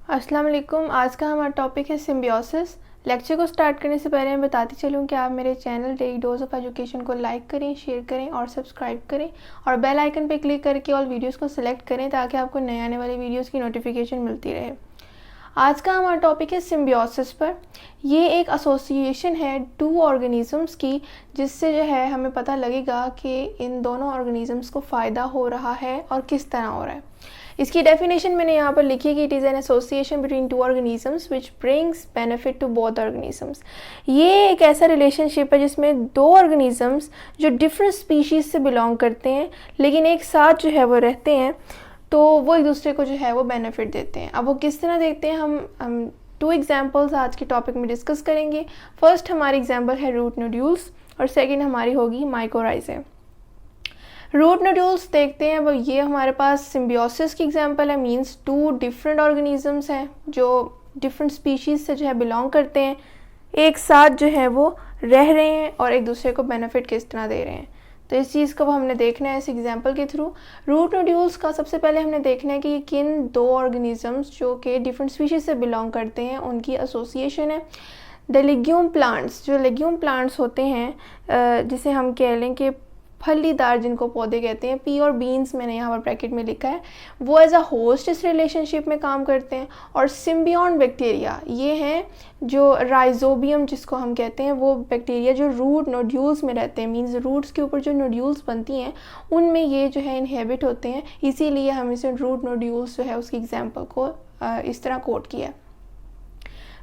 अस्सलाम वालेकुम। आज का हमारा टॉपिक है सिम्बियोसिस। लेक्चर को स्टार्ट करने से पहले मैं बताती चलूँ कि आप मेरे channel daily dose of education को लाइक करें, शेयर करें और सब्सक्राइब करें और बेल आइकन पे क्लिक करके ऑल वीडियोस को सिलेक्ट करें ताकि आपको नए आने वाली वीडियोस की नोटिफिकेशन मिलती रहे। आज का हमारा टॉपिक है सिम्बियोसिस पर। ये एक एसोसिएशन है टू ऑर्गेनिजम्स की, जिससे जो है हमें पता लगेगा कि इन दोनों ऑर्गेनिजम्स को फ़ायदा हो रहा है और किस तरह हो रहा है। इसकी डेफिनेशन मैंने यहाँ पर लिखी है कि it is an association between two organisms which brings benefit to both organisms. ये एक ऐसा रिलेशनशिप है जिसमें दो ऑर्गेनिजम्स जो डिफरेंट स्पीशीज़ से बिलोंग करते हैं लेकिन एक साथ जो है वो रहते हैं, तो वो एक दूसरे को जो है वो बेनिफिट देते हैं। अब वो किस तरह देते हैं हम टू एग्जांपल्स आज के टॉपिक में डिस्कस करेंगे। फर्स्ट हमारी एग्जांपल है रूट नोड्यूल्स और सेकंड हमारी होगी माइकोराइज़ा। रूट नोड्यूल्स देखते हैं। अब ये हमारे पास सिम्बियोसिस की एग्जांपल है, मींस टू डिफरेंट ऑर्गेनिजम्स हैं जो डिफरेंट स्पीशीज़ से जो है बिलोंग करते हैं, एक साथ जो है वो रह रहे हैं और एक दूसरे को बेनिफिट किस तरह दे रहे हैं। तो इस चीज़ को हमने देखना है इस एग्जांपल के थ्रू। रूट नोड्यूल्स का सबसे पहले हमने देखना है कि किन दो ऑर्गेनिजम्स जो कि डिफरेंट स्पीशीज़ से बिलोंग करते हैं उनकी एसोसिएशन है। द लेग्यूम प्लांट्स, जो लेग्यूम प्लांट्स होते हैं जिसे हम कह लें कि फलीदार जिनको पौधे कहते हैं, पी और बीन्स मैंने यहाँ पर ब्रैकेट में लिखा है, वो एज अ होस्ट इस रिलेशनशिप में काम करते हैं। और सिम्बियोन बैक्टीरिया ये हैं जो राइजोबियम जिसको हम कहते हैं, वो बैक्टीरिया जो रूट नोड्यूल्स में रहते हैं, मींस रूट्स के ऊपर जो नोड्यूल्स बनती हैं उनमें ये जो है इनहेबिट होते हैं। इसीलिए हम इसे रूट नोड्यूल्स जो है उसकी एग्जाम्पल को इस तरह कोट किया।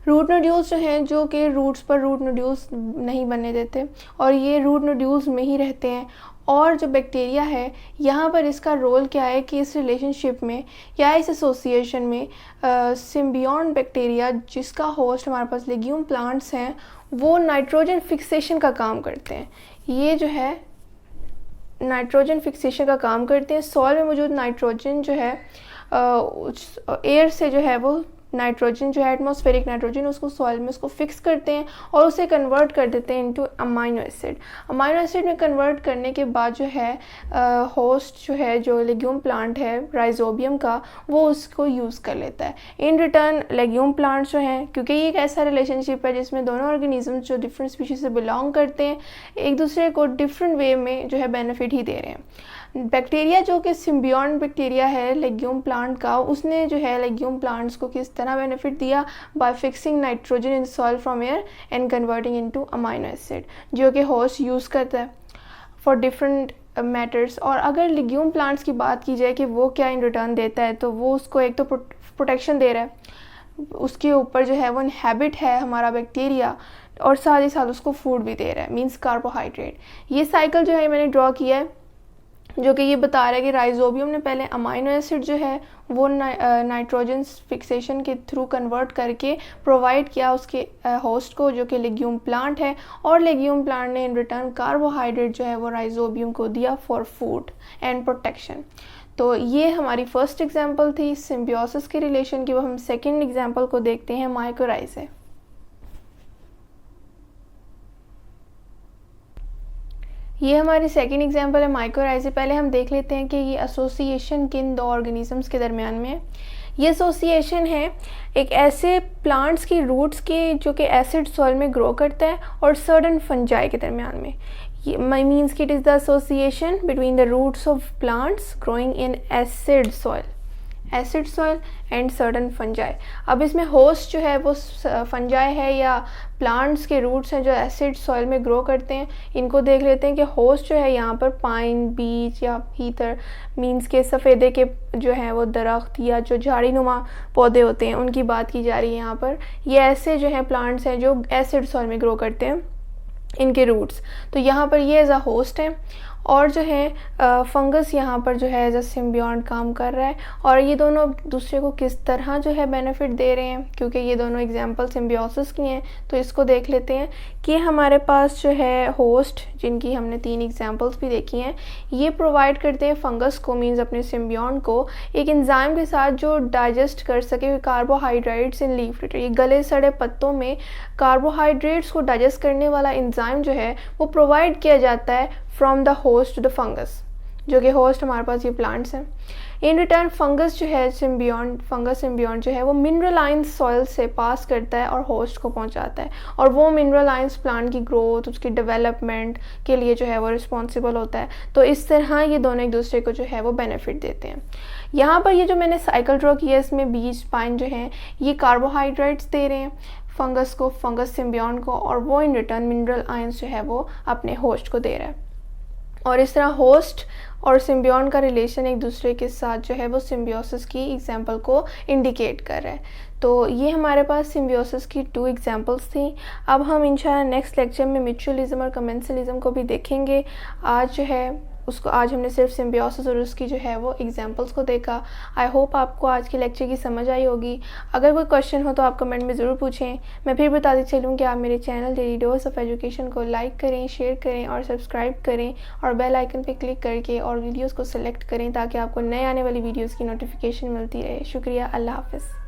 रूट नोड्यूल्स जो हैं जो कि रूट्स पर रूट नोड्यूल्स नहीं बनने देते और ये रूट नोड्यूल्स में ही रहते हैं। और जो बैक्टीरिया है यहाँ पर इसका रोल क्या है कि इस रिलेशनशिप में या इस एसोसिएशन में सिम्बियोन बैक्टीरिया जिसका होस्ट हमारे पास लेग्यूम प्लांट्स हैं वो नाइट्रोजन फिक्सेशन का काम करते हैं। ये जो है नाइट्रोजन फिक्सेशन का काम करते हैं। सॉइल में मौजूद नाइट्रोजन जो है एयर से जो है वो नाइट्रोजन जो है एटमॉस्फेरिक नाइट्रोजन उसको सॉइल में उसको फिक्स करते हैं और उसे कन्वर्ट कर देते हैं into amino acid. Amino acid में कन्वर्ट करने के बाद जो है होस्ट जो है जो लेग्यूम प्लांट है राइजोबियम का, वो उसको यूज़ कर लेता है। इन रिटर्न लेग्यूम प्लांट्स जो हैं, क्योंकि ये एक ऐसा रिलेशनशिप है जिसमें दोनों ऑर्गेनिजम्स जो डिफरेंट स्पीशीज से बिलोंग करते हैं एक दूसरे को डिफरेंट वे में जो है बेनिफिट ही दे रहे हैं। बैक्टीरिया जो कि सिम्बियोन बैक्टीरिया है लेग्यूम प्लांट का, उसने जो है लेग्यूम प्लांट्स को किस तरह बेनिफिट दिया, bye fixing nitrogen in soil from air and converting into amino acid, जो कि होस्ट यूज़ करता है फॉर डिफरेंट मैटर्स। और अगर लेग्यूम प्लांट्स की बात की जाए कि वो क्या इन रिटर्न देता है, तो वो उसको एक तो प्रोटेक्शन दे रहा है, उसके ऊपर जो है वो इनहेबिट है हमारा बैक्टीरिया, और साथ ही साथ उसको फूड भी दे रहा है, मीन्स कार्बोहाइड्रेट। ये साइकिल जो है मैंने ड्रॉ किया है जो कि ये बता रहा है कि राइजोबियम ने पहले अमाइनो एसिड जो है वो नाइट्रोजन फिक्सेशन के थ्रू कन्वर्ट करके प्रोवाइड किया उसके होस्ट को जो कि लेग्यूम प्लांट है, और लेग्यूम प्लांट ने इन रिटर्न कार्बोहाइड्रेट जो है वो राइजोबियम को दिया फॉर फूड एंड प्रोटेक्शन। तो ये हमारी फर्स्ट एग्जांपल थी सिम्बियोसिस के रिलेशन की। वो हम सेकेंड एग्जांपल को देखते हैं माइकोराइज़ा। ये हमारी सेकेंड एग्जांपल है माइकोराइज़ा। पहले हम देख लेते हैं कि ये एसोसिएशन किन दो ऑर्गेनिजम्स के दरमियान में है। ये एसोसिएशन है एक ऐसे प्लांट्स की रूट्स की जो कि एसिड सॉइल में ग्रो करता है और सर्टन फंजाई के दरमियान में। ये मीन्स कि it is the association between the roots of plants growing in acid soil and certain fungi. अब इसमें होस्ट जो है वो फंजाई है या प्लांट्स के रूट्स हैं जो एसिड सॉइल में ग्रो करते हैं। इनको देख लेते हैं कि होस्ट जो है यहाँ पर पाइन, बीच या हीथर, मीन्स के सफ़ेदे के जो है वो दरख्त या जो झाड़ी नुमा पौधे होते हैं उनकी बात की जा रही है यहाँ पर। ये ऐसे जो है प्लांट्स हैं जो एसिड सॉइल में ग्रो करते हैं, इनके रूट्स। तो यहाँ पर ये एज अ होस्ट है और जो है फंगस यहाँ पर जो है एज अ सिम्बियोन काम कर रहा है। और ये दोनों दूसरे को किस तरह जो है बेनिफिट दे रहे हैं, क्योंकि ये दोनों एग्जांपल सिम्बियोसिस की हैं, तो इसको देख लेते हैं कि हमारे पास जो है होस्ट जिनकी हमने 3 एग्जांपल्स भी देखी हैं, ये प्रोवाइड करते हैं फंगस को, मीन्स अपने सिम्बियोन को, एक एंजाइम के साथ जो डाइजेस्ट कर सके कार्बोहाइड्रेट्स इन लीफ लिटर। ये गले सड़े पत्तों में कार्बोहाइड्रेट्स को डाइजेस्ट करने वाला एंजाइम जो है वो प्रोवाइड किया जाता है from the host to the fungus, जो कि होस्ट हमारे पास ये प्लांट्स हैं। इन रिटर्न फंगस जो है फंगस सिम्बियोट जो है वो मिनरल आयंस सॉइल से पास करता है और होस्ट को पहुंचाता है, और वो मिनरल आयंस प्लांट की ग्रोथ, उसकी डेवलपमेंट के लिए जो है वो रिस्पॉन्सिबल होता है। तो इस तरह ये दोनों एक दूसरे को जो है वो बेनिफिट देते हैं। यहाँ पर ये जो मैंने साइकिल ड्रॉ किया है, इसमें बीज स्पाइन जो हैं ये कार्बोहाइड्रेट्स दे रहे हैं फंगस को, फंगस सिम्बियोट को, और वो इन रिटर्न मिनरल आयंस जो है वो अपने होस्ट को दे रहा है। और इस तरह होस्ट और सिम्बियोट का रिलेशन एक दूसरे के साथ जो है वो सिम्बियोसिस की एग्जांपल को इंडिकेट कर रहा है। तो ये हमारे पास सिम्बियोसिस की 2 एग्जांपल्स थी। अब हम इंशाल्लाह नेक्स्ट लेक्चर में म्यूचुअलिज्म और कमेंसलिज्म को भी देखेंगे। आज हमने सिर्फ सिम्बियोसिस और उसकी जो है वो एग्जांपल्स को देखा। आई होप आपको आज के लेक्चर की समझ आई होगी। अगर कोई क्वेश्चन हो तो आप कमेंट में ज़रूर पूछें। मैं फिर बताती चलूँ कि आप मेरे channel daily dose of education को लाइक करें, शेयर करें और सब्सक्राइब करें, और बेल आइकन पर क्लिक करके और वीडियोज़ को सिलेक्ट करें ताकि आपको नए आने वाली वीडियोज़ की नोटिफिकेशन मिलती रहे। शुक्रिया। अल्लाह हाफ़िज़।